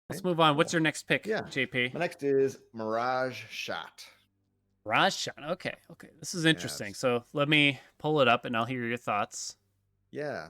Let's Okay, move on. What's cool. your next pick, Yeah. JP? My next is Mirage Shot. Mirage shot. Okay. This is interesting. Yes. So let me pull it up and I'll hear your thoughts. Yeah.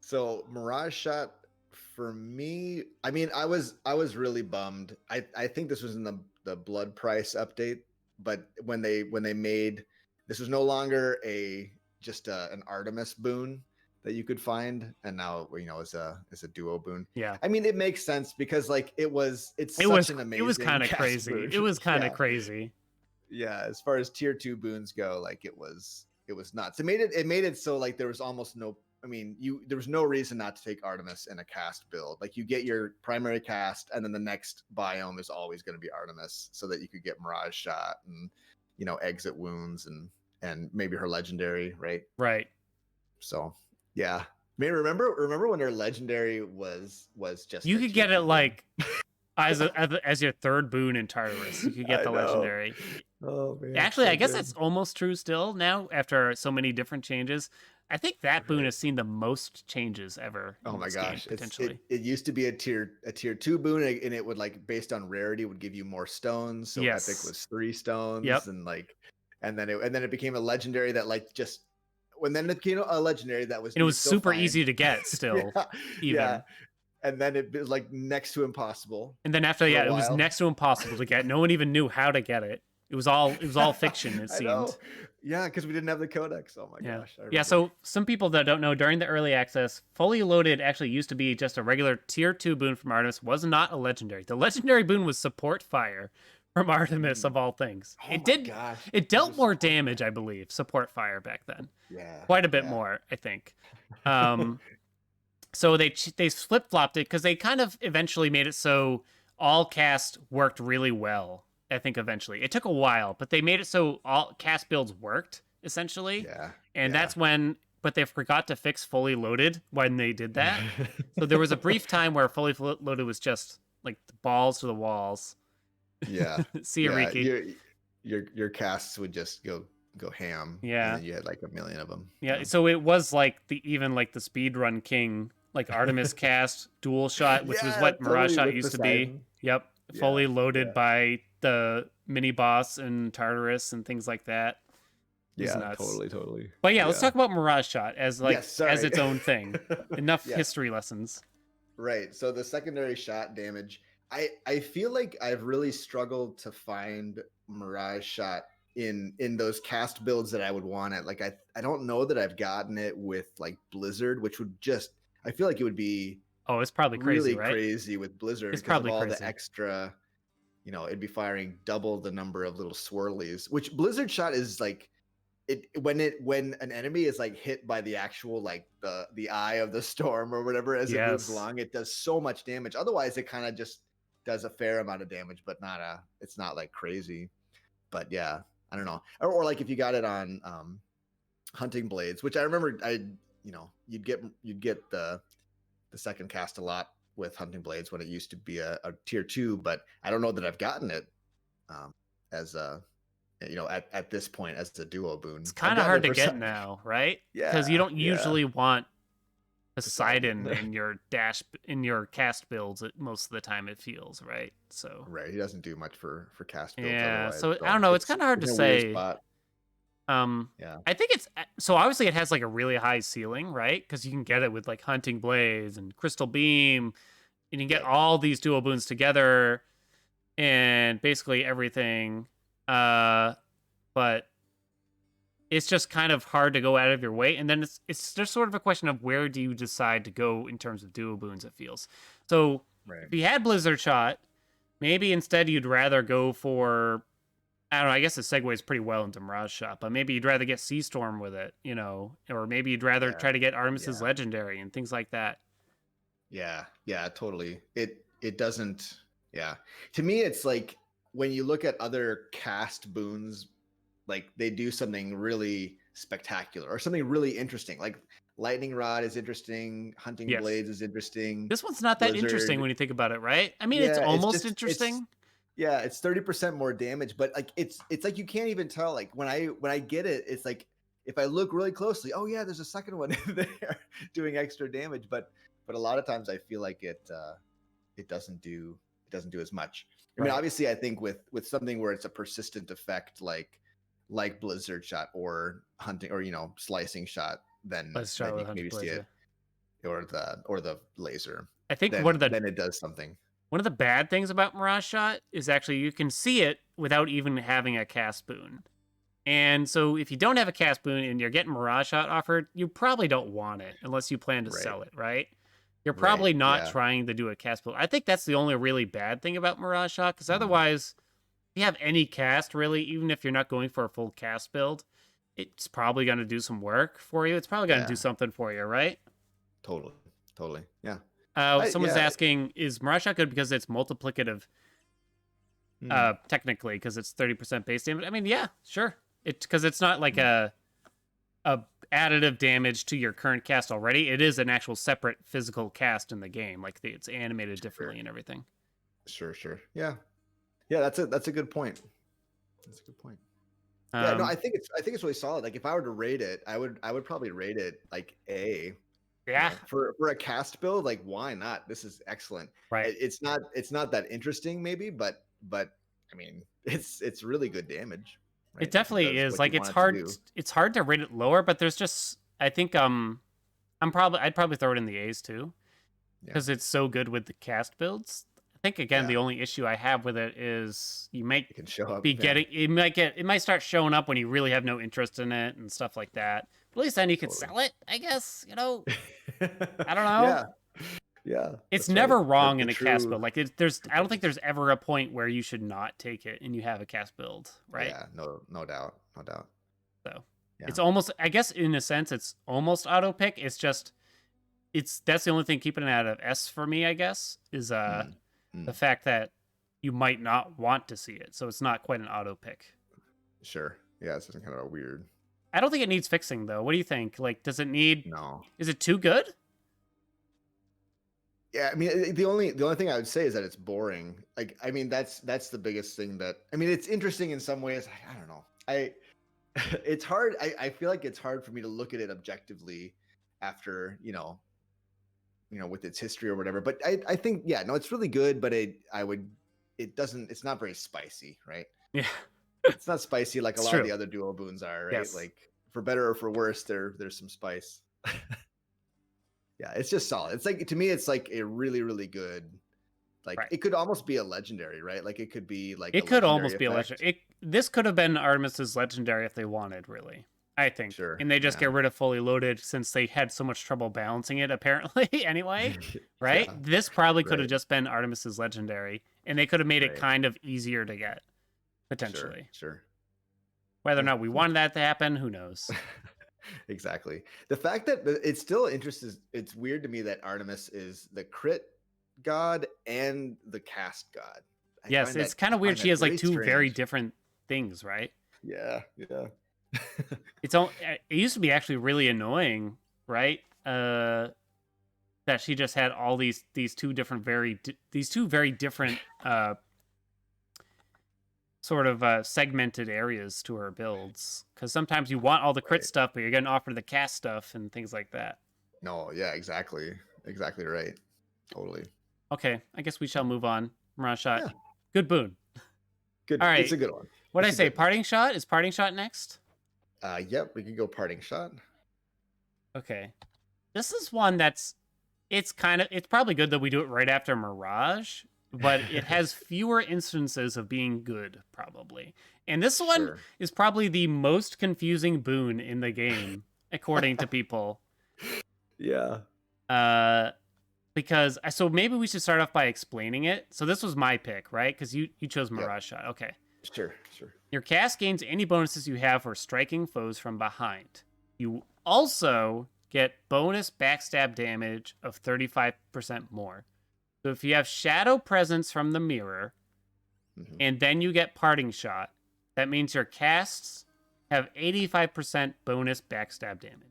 So Mirage Shot for me, I mean, I was really bummed. I think this was in the blood price update, but when they made this was no longer an Artemis boon that you could find, and now it's a duo boon. Yeah. I mean, it makes sense because like it's It such was an it was amazing kind of cast crazy. boon. It was kind of Yeah. crazy. Yeah, as far as tier 2 boons go, like it was nuts. It made it so like there was almost no, I mean, there was no reason not to take Artemis in a cast build. Like you get your primary cast and then the next biome is always going to be Artemis so that you could get Mirage Shot and exit wounds and maybe her legendary, right? Right. So, yeah. I mean, remember when her legendary was just You a could tier get it 2 boon? like as your third boon in Tartarus. You could get I the know. legendary. Oh man, Actually, so I guess good. that's almost true still now after so many different changes. I think that boon Right. has seen the most changes ever Oh in my this game, gosh, potentially. it used to be a tier 2 boon, and it would like based on rarity would give you more stones. So epic Yes. was 3 stones, Yep. and then it became a legendary that like just when then it became a legendary that was And it you was could still super find. easy to get still, Yeah, even. yeah, and then it was like next to impossible And then after, for a yeah, it was while. next to impossible to get. No one even knew how to get it. It was all fiction, it I know, seemed. yeah, because we didn't have the codex. Oh my Yeah. gosh, I Yeah, remember. so some people that don't know, during the early access, fully loaded actually used to be just a regular tier 2 boon from Artemis, was not a legendary. The legendary boon was support fire from Artemis of all things. Oh It my did gosh, it it dealt was more support damage, fire. I believe, support fire back then. Yeah, Quite a bit yeah. more, I think. So they flip-flopped it cuz they kind of eventually made it so all cast worked really well. I think eventually. It took a while, but they made it so all cast builds worked essentially. Yeah, And yeah. that's when, but they forgot to fix fully loaded when they did that. So there was a brief time where fully loaded was just like the balls to the walls. Yeah, See you, yeah. Riki. Your casts would just go ham, and Yeah. then you had like a million of them. Yeah. So it was like the speedrun king, like Artemis cast dual shot, which was Yeah, what Mirage totally shot with used to be. Poseidon. Yep. Yeah, Fully loaded yeah, by the mini boss and Tartarus and things like that. It was yeah. nuts. Totally. But yeah, let's Yeah. talk about Mirage Shot as Yes. as Sorry. its own thing. Enough Yes. history lessons. Right. So the secondary shot damage, I feel like I've really struggled to find Mirage Shot in those cast builds that I would want it. Like I don't know that I've gotten it with like Blizzard, which would just I feel like it would be Oh, it's probably crazy, really right? crazy with Blizzard It's because of probably all the crazy. extra, it'd be firing double the number of little swirlies, which Blizzard Shot is like when an enemy is like hit by the actual like the eye of the storm or whatever as it moves Yes. along, it does so much damage. Otherwise it kind of just does a fair amount of damage, but it's not like crazy. But yeah, I don't know. Or like if you got it on hunting blades, which I remember you'd get the second cast a lot with hunting blades when it used to be a tier 2, but I don't know that I've gotten it as a at this point as a duo boon. It's I've kind of gotten hard it to for get some. now, right? Because you Yeah, don't yeah. usually want Poseidon. Poseidon in your cast builds most of the time, it feels, right? So Right, he doesn't do much for cast builds yeah, otherwise. so I So don't know. It's it's kind of hard to in a weird say. spot. Um, Yeah, I think it's so obviously it has like a really high ceiling, right? Because you can get it with like hunting blades and crystal beam, and you can get yep. all these dual boons together and basically everything. But it's just kind of hard to go out of your way, and then it's just sort of a question of where do you decide to go in terms of dual boons. It feels so. Right. If you had Blizzard Shot, maybe instead you'd rather go for, I don't know, I guess it segues pretty well into Mirage Shot, but maybe you'd rather get Sea Storm with it, or maybe you'd rather Yeah, try to get Artemis's yeah, Legendary and things like that. yeah. Totally. It doesn't. Yeah, to me, it's like when you look at other cast boons, like they do something really spectacular or something really interesting. Like lightning rod is interesting, hunting Yes. blades is interesting, This one's not that interesting blizzard. when you think about it, right? I mean, it's Yeah, almost interesting. it's 30% more damage, but like it's like you can't even tell. Like when I get it, it's like if I look really closely, oh yeah, there's a second one in there doing extra damage. But but a lot of times I feel like it doesn't do as much. I mean, Right. obviously, I think with something where it's a persistent effect like Blizzard shot or hunting or slicing shot, then Let's try you with can 100 maybe see it, Blazer. or the laser. I think Then it does something. one of the bad things about Mirage Shot is actually you can see it without even having a cast boon. And so if you don't have a cast boon and you're getting Mirage Shot offered, you probably don't want it unless you plan to Right. sell it, right? You're Right. probably not Yeah. trying to do a cast build. I think that's the only really bad thing about Mirage Shot, because Mhm. otherwise, if you have any cast, really, even if you're not going for a full cast build, it's probably going to do some work for you. It's probably going to do Yeah. something for you, right? Totally. Totally. Yeah. Someone's Yeah. asking, is Mirage Shot good because it's multiplicative, Hmm. technically, because it's 30% base damage? I mean, yeah, sure. Because it's not like Hmm. a additive damage to your current cast already. It is an actual separate physical cast in the game. Like it's animated differently and everything. Sure. Yeah. Yeah. That's a good point. That's a good point. Yeah. No, I think it's really solid. Like if I were to rate it, I would probably rate it like A. Yeah. For a cast build, like why not? This is excellent. Right. It's not that interesting, maybe, but I mean, it's really good damage. Right? It Like it definitely does is. what you Like want it to do. it's hard to rate it lower, but there's just I think I'd probably throw it in the A's too. Yeah. Because it's so good with the cast builds. I think again the Yeah. only issue I have with it is you might It can show up. be Yeah. getting it might start showing up when you really have no interest in it and stuff like that. But at least then you could Totally. sell it, I guess. I don't know. Yeah. Yeah. It's That's never right. wrong The in a cast true build. Like I don't think there's ever a point where you should not take it and you have a cast build, right? Yeah, no doubt. No doubt. So Yeah. it's almost, I guess, in a sense, it's almost auto pick. It's just, that's the only thing keeping it out of S for me, I guess, is the fact that you might not want to see it. So it's not quite an auto pick. Sure. Yeah, it's kind of a weird. I don't think it needs fixing though. What do you think? Like, does it need? No. Is it too good? Yeah, I mean, the only thing I would say is that it's boring. Like, I mean, that's the biggest thing that I mean, it's interesting in some ways. I don't know. It's hard. I feel like it's hard for me to look at it objectively after with its history or whatever. But I think no, it's really good. But it's not very spicy, right? Yeah, It's not spicy like a It's lot true. of the other duo boons are, right? Yes. Like for better or for worse, there's some spice. Yeah, it's just solid. It's like to me, it's like a really, really good. Like Right. it could almost be a legendary, right? Like it could be like It a could legendary almost be a effect. legendary. This could have been Artemis's legendary if they wanted, really. I think. Sure, And they just yeah. get rid of fully loaded since they had so much trouble balancing it, apparently, anyway. Right? Yeah, This probably could have right. just been Artemis's legendary, and they could have made it Right. kind of easier to get, potentially. Sure. Whether or Yeah. not we wanted that to happen, who knows? Exactly. The fact that it's still interesting, it's weird to me that Artemis is the crit god and the cast god. Yes, it's kind of weird. She has like two very strange. different things, right? Yeah. It used to be actually really annoying, right? That she just had all these two very different sort of segmented areas to her builds. Because sometimes you want all the crit Right. stuff, but you're getting offered the cast stuff and things like that. No, yeah, exactly right. Totally. Okay, I guess we shall move on. Mirage Shot, Yeah. good boon. Good. All right. It's a good one. What did I It's a say? good one. Parting Shot? Is Parting Shot next? Yep, we could go parting shot. Okay. This is one it's probably good that we do it right after Mirage, but it has fewer instances of being good, probably. And this one Sure. is probably the most confusing boon in the game, according to people. Yeah. Because so maybe we should start off by explaining it. So this was my pick, right? Because you chose Mirage Shot. Okay. Sure. Your cast gains any bonuses you have for striking foes from behind. You also get bonus backstab damage of 35% more. So if you have Shadow Presence from the mirror, and then you get Parting Shot, that means your casts have 85% bonus backstab damage.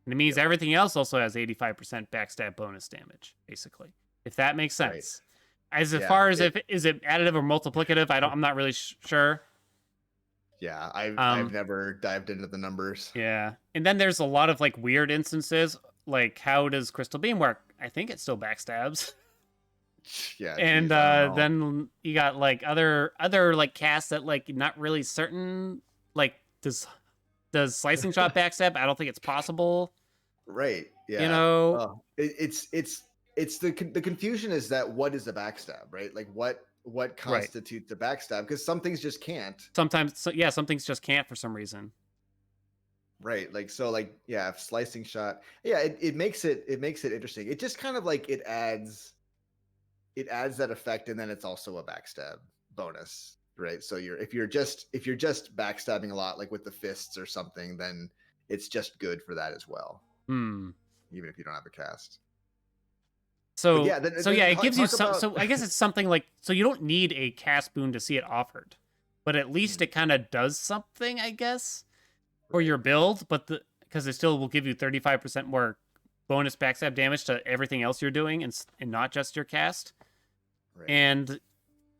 And it means everything else also has 85% backstab bonus damage, basically. If that makes sense. As far as is it additive or multiplicative, I'm not really sure. Yeah, I've never dived into the numbers. Yeah. And then there's a lot of like weird instances, like how does Crystal Beam work? I think it still backstabs. Yeah, And geez, I don't know. then you got like other like casts that like not really certain. Like does slicing shot backstab? I don't think it's possible. Right. You Yeah. know, Oh, it's the confusion is that what is a backstab, right? Like what right? constitutes a backstab? Because some things just can't. Sometimes, so, yeah, some things just can't for some reason. Right. Like so like yeah, if slicing shot. Yeah, it makes it interesting. It just kind of like it adds that effect, and then it's also a backstab bonus, right? So if you're just backstabbing a lot, like with the fists or something, then it's just good for that as well, Hmm. even if you don't have a cast. But So yeah, then yeah, it gives you talk some. about. So I guess it's something like, so you don't need a cast boon to see it offered, but at least it kind of does something, I guess, for Right, your build. But because it still will give you 35% more bonus backstab damage to everything else you're doing, and not just your cast. right. And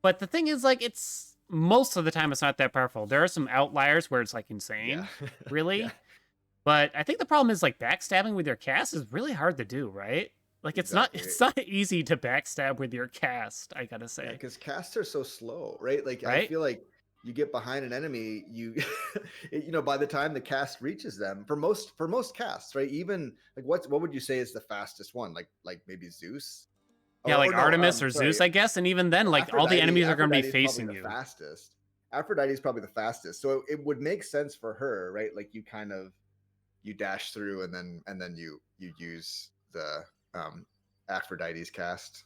but the thing is, like, it's most of the time it's not that powerful. There are some outliers where it's like Yeah, insane, yeah, really. But I think the problem is like backstabbing with your cast is really hard to do, right? Like exactly. it's not easy to backstab with your cast, I gotta Yeah, say. because casts are so slow, right? Like I Right? feel like you get behind an enemy, by the time the cast reaches them, for most casts, right? Even like what would you say is the fastest one? Like maybe Zeus, Yeah, like or no, Artemis or sorry, Zeus, I guess. And even then, like all the enemies are gonna be Aphrodite is probably facing the you. fastest. Aphrodite is probably the fastest, so it would make sense for her, right? Like you kind of you dash through, and then you use the um Aphrodite's cast.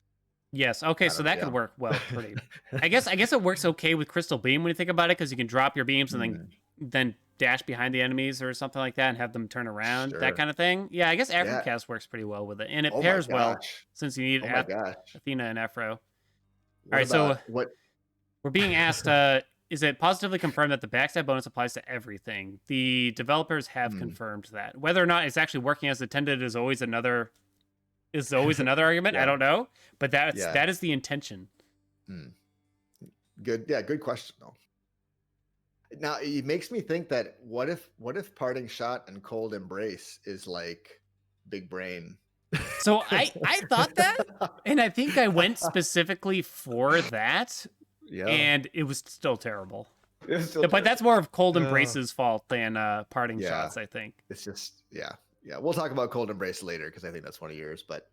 Yes, okay, I so don't know. that could work well, pretty. I guess it works okay with Crystal Beam when you think about it, because you can drop your beams and Hmm, then dash behind the enemies or something like that and have them turn around, that sure. kind of thing. Yeah, I guess Yeah. Aphrodite works pretty well with it, and it Oh my pairs well gosh. since you need Oh my gosh. Athena and Ephro. All What right, so about what? we're being asked, is it positively confirmed that the backstab bonus applies to everything? The developers have Hmm. confirmed that. Whether or not it's actually working as intended is always another argument. I Yeah. don't know, but Yeah. that is the intention. Hmm. Good. Yeah. Good question though. Now it makes me think that what if parting shot and cold embrace is like big brain? So I thought that, and I think I went specifically for that, Yeah. and it was still terrible. It's still But terrible. that's more of Cold Oh. Embrace's fault than parting Yeah. shots, I think. It's just yeah. We'll talk about cold embrace later because I think that's one of yours. But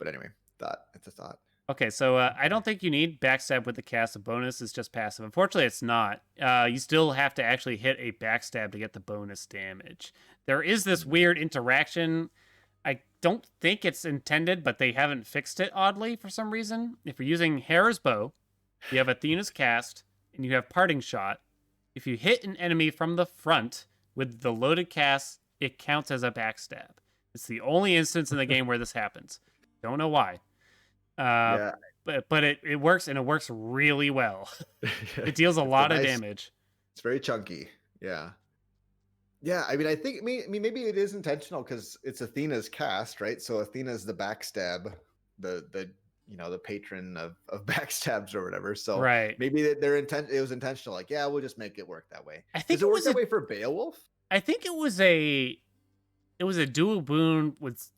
anyway, thought it's a thought. Okay, so I don't think you need backstab with the cast. The bonus is just passive. Unfortunately, it's not. You still have to actually hit a backstab to get the bonus damage. There is this Hmm. weird interaction. I don't think it's intended, but they haven't fixed it oddly for some reason. If you're using Hera's bow, you have Athena's cast, and you have parting shot. If you hit an enemy from the front with the loaded cast, it counts as a backstab. It's the only instance in the game where this happens. Don't know why. Uh, Yeah. but it works, and it works really well. It deals a It's a lot of nice. damage. It's very chunky. Yeah. Yeah, I mean, I mean, maybe it is intentional because it's Athena's cast, right? So Athena's the backstab, the the patron of backstabs or whatever. So Right. maybe their intent it was intentional. Like, yeah, we'll just make it work that way. I Does think it it work was that a way for Beowulf? I think it was a dual boon with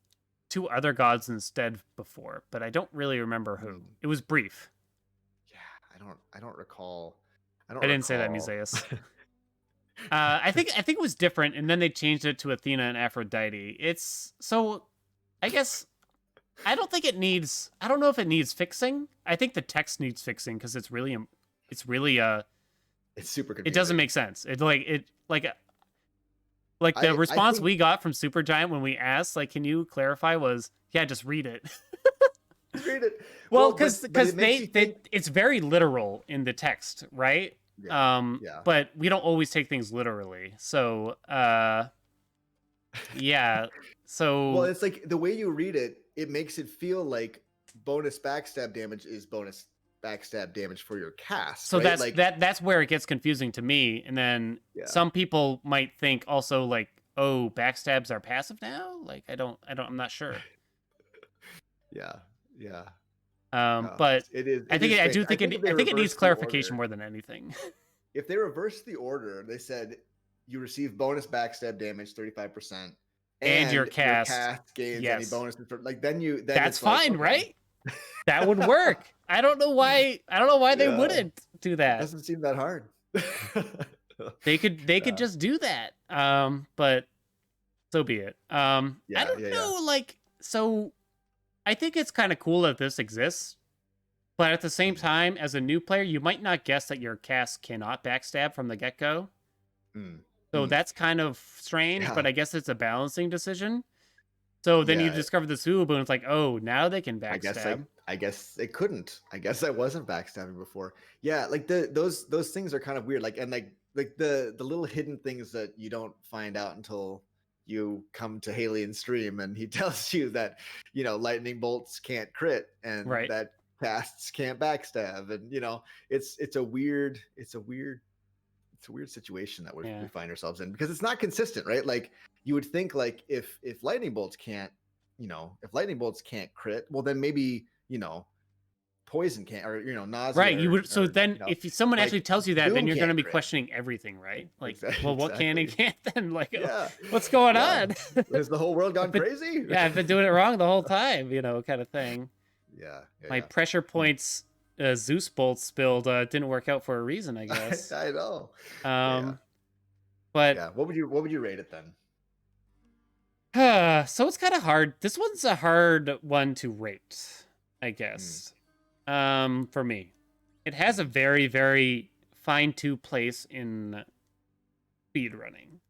two other gods instead before, but I don't really remember who. Hmm. It was brief. Yeah, I don't recall. I don't I didn't say that, recall. Musaeus. I think it was different, and then they changed it to Athena and Aphrodite. It's so, I guess I don't think it needs. I don't know if it needs fixing. I think the text needs fixing because it's really It's super it doesn't confusing. make sense. Like the I response think we got from Supergiant when we asked, like, can you clarify, was, yeah, just read it. read it. Well, But because it makes you think. it's very literal in the text, right? Yeah, yeah. But we don't always take things literally. So yeah. Well, So it's like the way you read it, it makes it feel like bonus backstab damage is bonus backstab damage for your cast, so right? Like, that's where it gets confusing to me. And then yeah, some people might think also like, oh, backstabs are passive now? Like I'm not sure. yeah, yeah. No, But it is. I It think is I strange. do think If they I think it needs reverse the clarification order, more than anything. they receive bonus backstab damage 35%, and your and your cast. cast gains any Yes. bonuses for like then That's it's like fine, okay. right? That would work. I don't know why they Yeah, wouldn't do that. doesn't seem that hard. They could Yeah, just do that. But so be it. I yeah, don't yeah, yeah. know, like, so I think it's kind of cool that this exists, but at the same Mm, time, as a new player, you might not guess that your cast cannot backstab from the get-go. mm, So mm. that's kind of strange, Yeah, but I guess it's a balancing decision. So then you yeah. discover the Suubu, and it's like, oh, now they can I guess backstab. I guess it couldn't. I guess I wasn't backstabbing before. Yeah, like those things are kind of weird. Like and like the little hidden things that you don't find out until you come to Haelian stream and he tells you that lightning bolts can't crit and Right. that casts can't backstab and it's a weird situation that we Yeah. find ourselves in because it's not consistent, right? Like you would think like if lightning bolts can't if lightning bolts can't crit, well then maybe poison can't or nausea Right. You would. So or then, if someone actually like tells you that, then doom you're going to can't be crit. questioning everything, right? Like, well, what can and Exactly. can't then? Like, oh, Yeah, what's going yeah. on? Has the whole world gone But crazy? yeah, I've been doing it wrong the whole time, kind of thing. Yeah, yeah, My yeah. pressure points, Zeus bolts spilled didn't work out for a reason, I guess. I know. Yeah, But yeah. What would you rate it then? so it's kind of hard. This one's a hard one to rate, I Mm, guess. For me, it has a very, very fine-tuned place in speed running,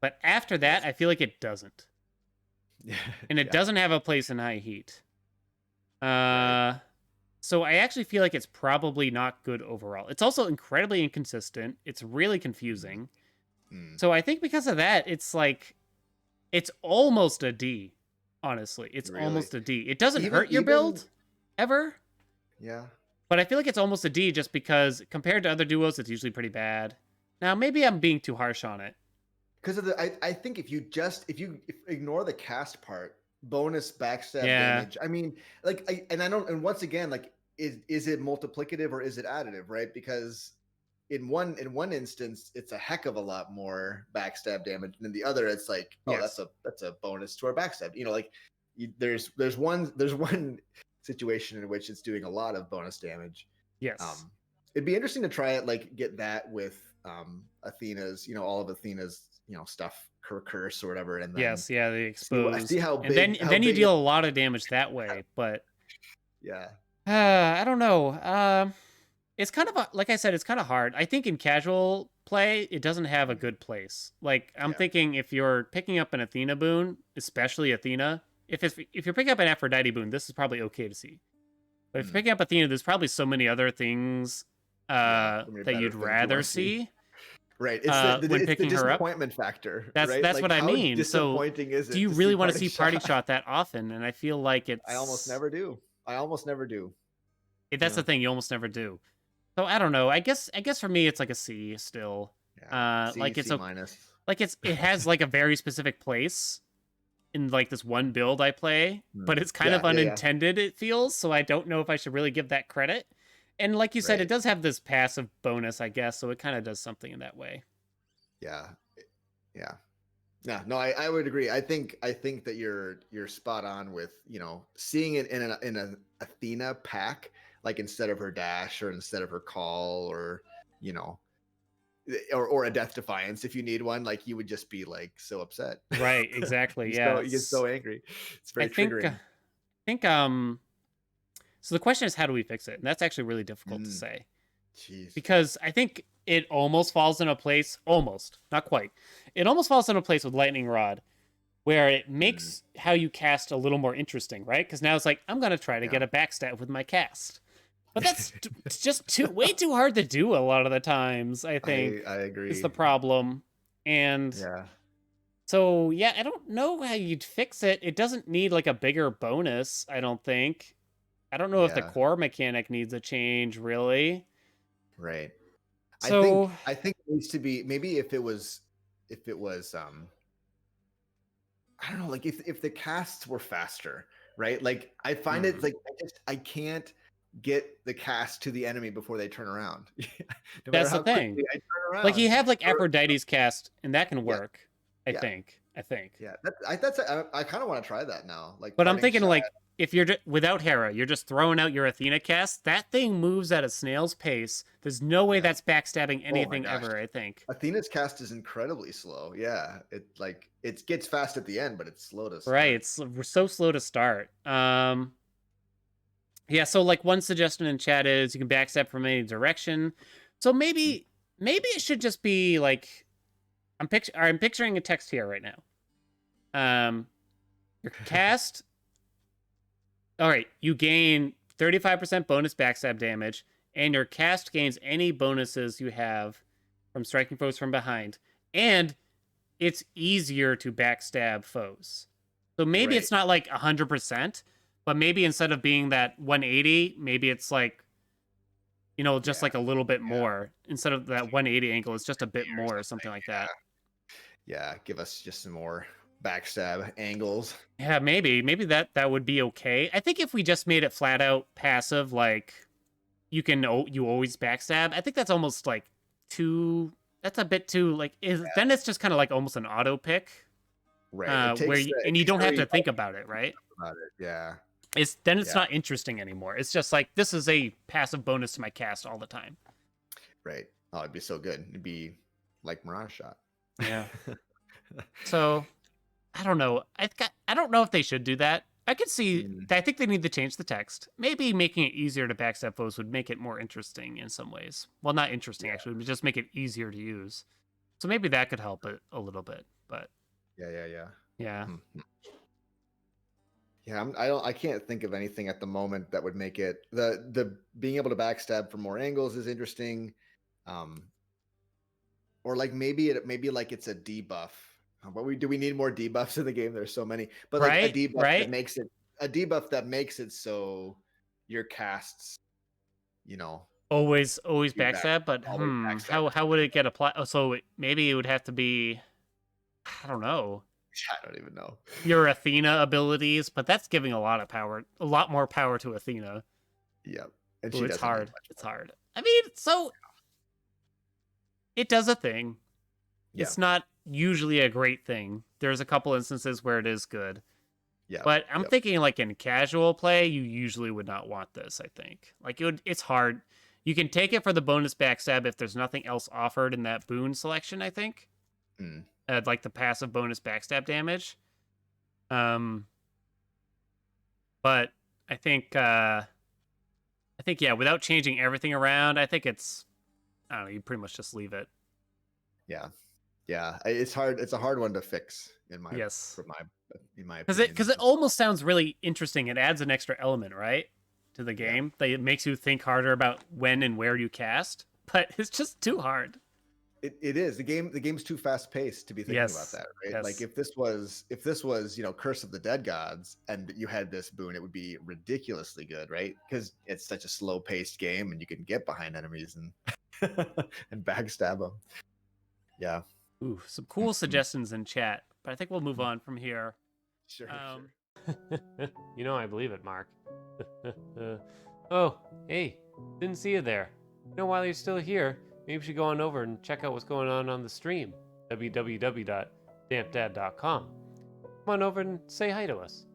but after that, yes. I feel like it doesn't, and it Yeah. doesn't have a place in high heat. Right. So I actually feel like it's probably not good overall. It's also incredibly inconsistent. It's really Mm, confusing. mm. So I think because of that, it's like it's almost a D. Honestly, it's Really. almost a D. It doesn't Even hurt your even build ever, yeah. but I feel like it's almost a D just because compared to other duos, it's usually pretty bad. Now maybe I'm being too harsh on it. Because of I think if ignore the cast part, bonus backstab Yeah. damage. I mean, like I don't and once again, like is it multiplicative or is it additive, right? Because in one instance, it's a heck of a lot more backstab damage, and in the other, it's like, oh, Yes. that's a bonus to our backstab. Like there's one situation in which it's doing a lot of bonus damage. Yes. Um, it'd be interesting to try it, like get that with Athena's, all of Athena's, stuff, her curse or whatever, and then Yes. Yeah. The see exposed, how and then big and then you it. deal a lot of damage that way. But Yeah, I don't know. It's kind of like I said, it's kind of hard. I think in casual play, it doesn't have a good place. Like I'm yeah, thinking, if you're picking up an Athena boon, especially Athena, if you're picking up an Aphrodite boon, this is probably okay to see. But if you're mm, picking up Athena, there's probably so many other things yeah. So many that better you'd things you rather want to see. see Right. It's the, when it's the picking her up. disappointment factor, That's right? that's Like what I how mean. So, disappointing is do it you to see really want to parting see Party shot? Shot that often? And I feel like I almost never do. that's the thing. You almost never do. So I don't know. I guess for me, it's like a C still. Yeah. C Like it's C a minus. like it has like a very specific place in like this one build I play, but it's kind Yeah, of yeah, yeah. unintended, it feels, so I don't know if I should really give that credit. And like you said, it Right. does have this passive bonus, I guess, so it kind of does something in that way. Yeah. Yeah. Yeah. No, I would agree. I think that you're spot on with, seeing it in an Athena pack, like instead of her dash or instead of her call or, you know, or a death defiance if you need one, like you would just be like so upset. Right, exactly. Yeah. You get so angry. It's I very think triggering. so the question is, how do we fix it? And that's actually really difficult to Mm, say, Jeez. because I think it almost falls in a place, almost, not quite. It almost falls in a place with Lightning Rod where it Mm, makes how you cast a little more interesting, right? Because now it's like, I'm going to try to yeah. get a backstab with my cast. But that's just way too hard to do a lot of the times, I think, I is agree. the problem. And Yeah. so, yeah, I don't know how you'd fix it. It doesn't need like a bigger bonus, I don't think. I don't know if the Yeah. core mechanic needs a change, really. Right. I So, think I think it needs to be maybe if it was I don't know, like if the casts were faster, right? Like I find it like I can't get the cast to the enemy before they turn around. No matter that's the how thing. quickly I turn Like, around. you have like Or Aphrodite's cast, and that can yeah, work. I Yeah. think. Yeah, I kind of want to try that now. Like But I'm parting thinking shot. like if you're without Hera, you're just throwing out your Athena cast. That thing moves at a snail's pace. There's no way Yeah. that's backstabbing Oh my anything gosh. ever. I think. Athena's cast is incredibly slow. Yeah, it gets fast at the end, but it's slow to Right. start. It's so slow to start. Yeah. So like one suggestion in chat is you can backstab from any direction. So Mm. maybe it should just be like I'm picturing a text here right now. Your cast. All right, you gain 35% bonus backstab damage, and your cast gains any bonuses you have from striking foes from behind. And it's easier to backstab foes. So maybe Right. it's not like 100%, but maybe instead of being that 180, maybe it's like, just Yeah. like a little bit Yeah. more. Instead of that 180 angle, it's just a bit Or more or something. something like that. Yeah. Give us just some more backstab angles. Yeah, maybe that would be okay. I think if we just made it flat out passive, like you always backstab. I think that's almost like too. That's a bit too like. Then it's just kind of like almost an auto pick, Right. It where takes it you takes don't have very to think about it, right? about it. Yeah. It's Yeah. not interesting anymore. It's just like this is a passive bonus to my cast all the time. Right. Oh, it'd be so good. It'd be like Mirage shot. Yeah. So I don't know. I don't know if they should do that. I could see. Mm, I think they need to change the text. Maybe making it easier to backstab foes would make it more interesting in some ways. Well, not interesting yeah. actually, but just make it easier to use. So maybe that could help it a little bit. But Yeah. Yeah. Yeah. yeah, Mhm. Yeah, I can't think of anything at the moment that would make it the being able to backstab from more angles is interesting, um, or like maybe like it's a debuff. But we need more debuffs in the game? There's so many, but like right, right. a debuff that makes it so your casts, you know, Always do back backstab. But always backstab. how would it get applied? Oh, so maybe it would have to be. I don't know. I don't even know. Your Athena abilities, but that's giving a lot of power, a lot more power to Athena. Yep, and Ooh, she it's doesn't need hard. much It's more. hard. I mean, so it does a thing. Yeah, It's not usually a great thing. There's a couple instances where it is good. yeah, But I'm yep. thinking like in casual play, you usually would not want this, I think. Like it's hard. You can take it for the bonus backstab if there's nothing else offered in that boon selection, I think. Mm. Like the passive bonus backstab damage. Um but I think yeah, without changing everything around, I think I don't know, you pretty much just leave it. Yeah, yeah. It's hard. It's a hard one to fix Yes. in my Because it opinion. because it almost sounds really interesting. It adds an extra element, right, to the Yeah. game. That it makes you think harder about when and where you cast. But it's just too hard. It is the game's too fast paced to be thinking about Yes. that, right? Like Yes. if this was Curse of the Dead Gods and you had this boon, it would be ridiculously good, right? Because it's such a slow paced game and you can get behind enemies and and backstab them. Yeah. Ooh, some cool suggestions in chat. But I think we'll move on from here. Sure. I believe it, Mark. Oh, hey, didn't see you there. While you're still here, maybe you should go on over and check out what's going on the stream, www.dampdad.com. Come on over and say hi to us.